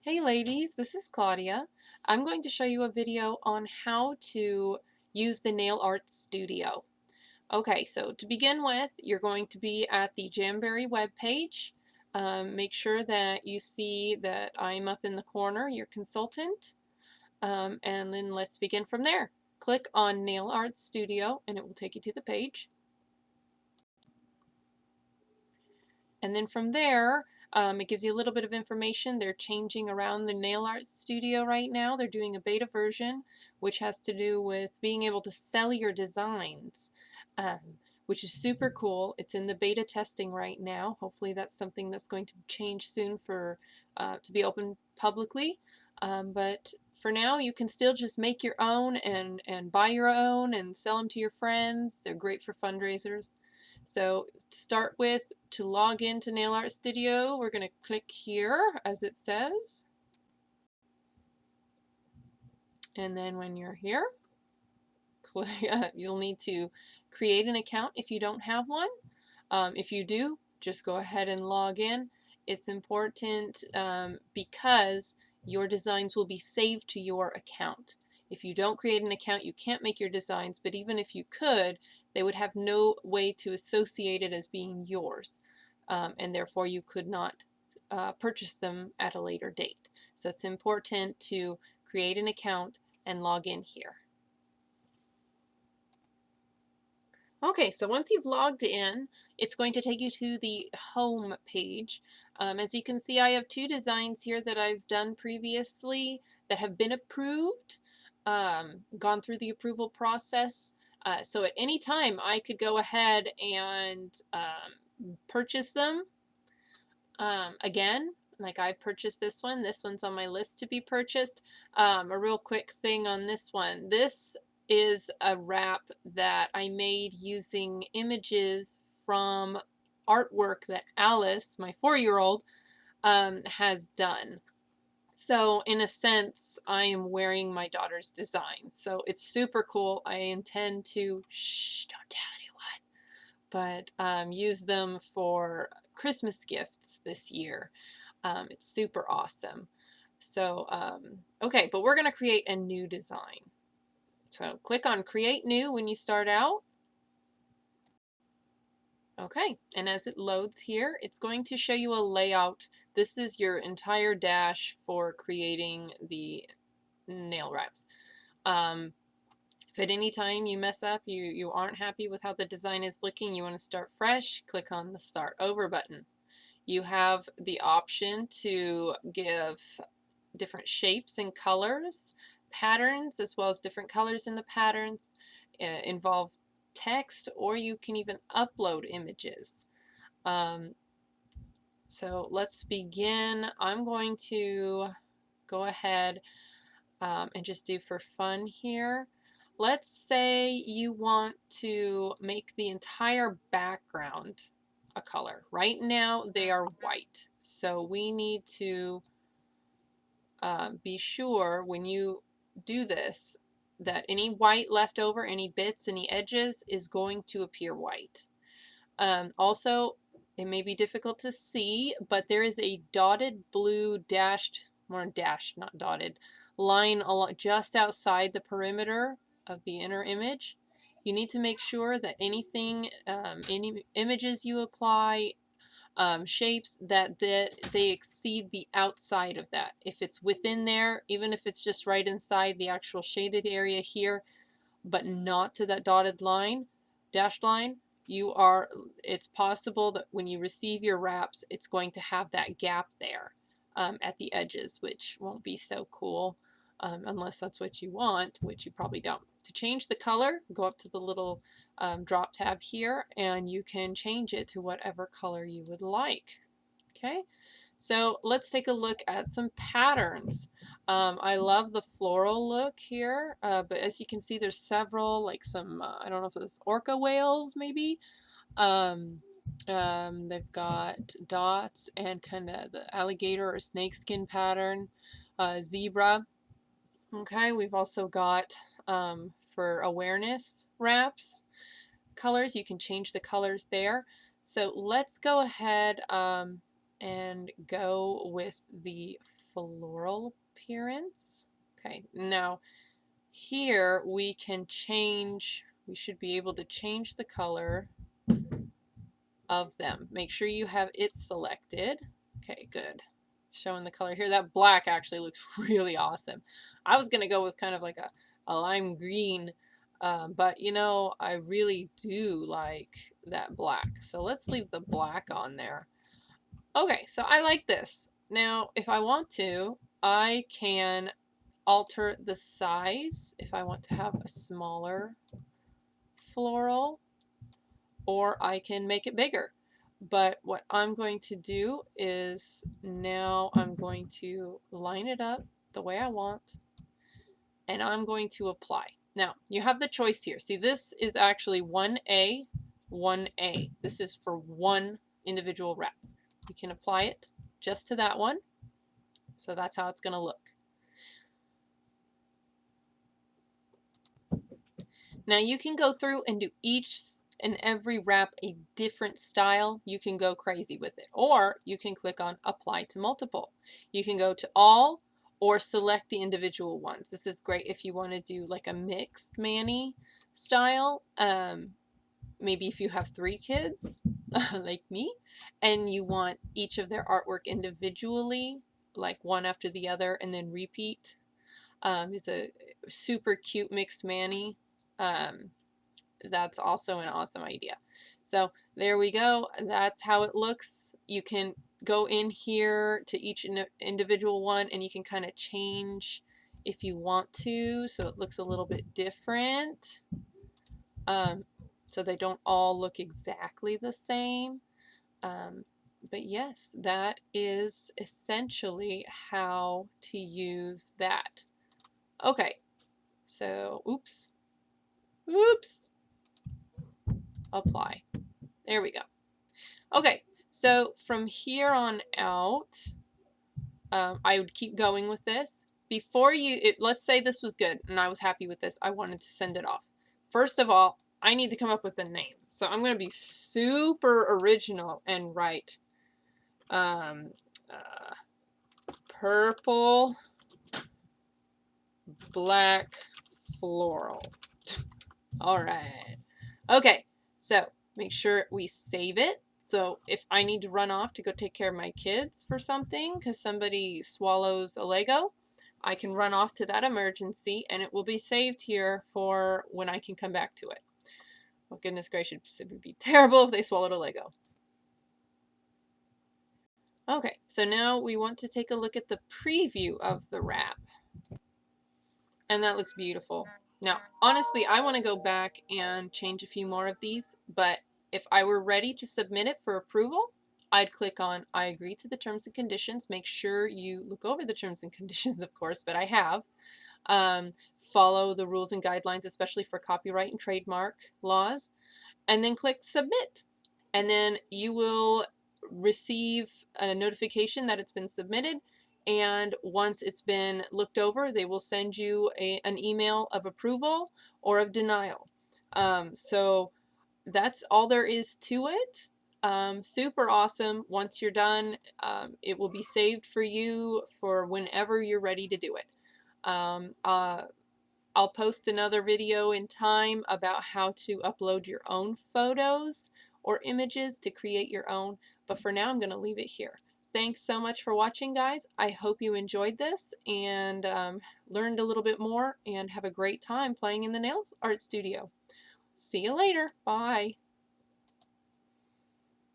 Hey ladies, this is Claudia. I'm going to show you a video on how to use the Nail Art Studio. Okay, so to begin with, you're going to be at the Jamberry webpage. Make sure that you see that I'm up in the corner, your consultant, and then let's begin from there. Click on Nail Art Studio and it will take you to the page. And then from there, it gives you a little bit of information. They're changing around the Nail Art Studio right now. They're doing a beta version, which has to do with being able to sell your designs, which is super cool. It's in the beta testing right now. Hopefully that's something that's going to change soon for to be open publicly. But for now, you can still just make your own and buy your own and sell them to your friends. They're great for fundraisers. So to start with, to log into Nail Art Studio, we're going to click here as it says. And then when you're here, you'll need to create an account if you don't have one. If you do, just go ahead and log in. It's important because your designs will be saved to your account. If you don't create an account, you can't make your designs, but even if you could, they would have no way to associate it as being yours, and therefore you could not purchase them at a later date. So it's important to create an account and log in here. Okay, so once you've logged in, it's going to take you to the home page. As you can see, I have two designs here that I've done previously that have been approved, gone through the approval process. So at any time, I could go ahead and purchase them again. Like I've purchased this one. This one's on my list to be purchased. A real quick thing on this one. This is a wrap that I made using images from artwork that Alice, my 4-year-old, has done. So in a sense, I am wearing my daughter's design. So it's super cool. I intend to, shh, don't tell anyone, but use them for Christmas gifts this year. It's super awesome. So, okay, but we're going to create a new design. So click on Create New when you start out. Okay, and as it loads here, it's going to show you a layout. This is your entire dash for creating the nail wraps. If at any time you mess up, you aren't happy with how the design is looking, you want to start fresh, click on the Start Over button. You have the option to give different shapes and colors, patterns, as well as different colors in the patterns, involve text, or you can even upload images. So let's begin. I'm going to go ahead and just do for fun here. Let's say you want to make the entire background a color. Right now they are white, so we need to be sure when you do this that any white left over, any bits, any edges is going to appear white. Also, it may be difficult to see, but there is a dotted blue dashed, more dashed, not dotted, line just outside the perimeter of the inner image. You need to make sure that anything, any images you apply, shapes, that they exceed the outside of that. If it's within there, even if it's just right inside the actual shaded area here, but not to that dotted line, dashed line, it's possible that when you receive your wraps, it's going to have that gap there at the edges, which won't be so cool unless that's what you want, which you probably don't. To change the color, go up to the little drop tab here, and you can change it to whatever color you would like. Okay, so let's take a look at some patterns. I love the floral look here, but as you can see, there's several, like some, I don't know if it's orca whales maybe. They've got dots and kind of the alligator or snakeskin pattern, zebra. Okay, we've also got for awareness wraps colors. You can change the colors there. So let's go ahead and go with the floral appearance. Okay, now here we can change, we should be able to change the color of them. Make sure you have it selected. Okay, good. Showing the color here. That black actually looks really awesome. I was going to go with kind of like a lime green, but you know, I really do like that black. So let's leave the black on there. Okay, so I like this. Now, if I want to, I can alter the size if I want to have a smaller floral, or I can make it bigger. But what I'm going to do is now I'm going to line it up the way I want, and I'm going to apply. Now, you have the choice here. See, this is actually 1A, 1A. This is for one individual wrap. You can apply it just to that one. So that's how it's going to look. Now you can go through and do each and every wrap a different style. You can go crazy with it, or you can click on apply to multiple. You can go to all or select the individual ones. This is great if you want to do like a mixed mani style. Maybe if you have 3 kids like me, and you want each of their artwork individually, like one after the other and then repeat. It's a super cute mixed mani. That's also an awesome idea. So there we go. That's how it looks. You can go in here to each individual one, and you can kind of change if you want to, so it looks a little bit different. So they don't all look exactly the same. But yes, that is essentially how to use that. Okay, so oops, apply. There we go. Okay, so from here on out, I would keep going with this. Before let's say this was good and I was happy with this, I wanted to send it off. First of all, I need to come up with a name. So I'm going to be super original and write purple black floral. All right. Okay, so make sure we save it. So if I need to run off to go take care of my kids for something because somebody swallows a Lego, I can run off to that emergency and it will be saved here for when I can come back to it. Well, goodness gracious, it would be terrible if they swallowed a Lego. Okay, so now we want to take a look at the preview of the wrap. And that looks beautiful. Now, honestly, I want to go back and change a few more of these, but if I were ready to submit it for approval, I'd click on I agree to the terms and conditions. Make sure you look over the terms and conditions, of course, but I have. Follow the rules and guidelines, especially for copyright and trademark laws, and then click submit. And then you will receive a notification that it's been submitted. And once it's been looked over, they will send you an email of approval or of denial. So that's all there is to it. Super awesome. Once you're done, it will be saved for you for whenever you're ready to do it. I'll post another video in time about how to upload your own photos or images to create your own. But for now, I'm going to leave it here. Thanks so much for watching, guys. I hope you enjoyed this and learned a little bit more, and have a great time playing in the nail art studio. See you later. Bye.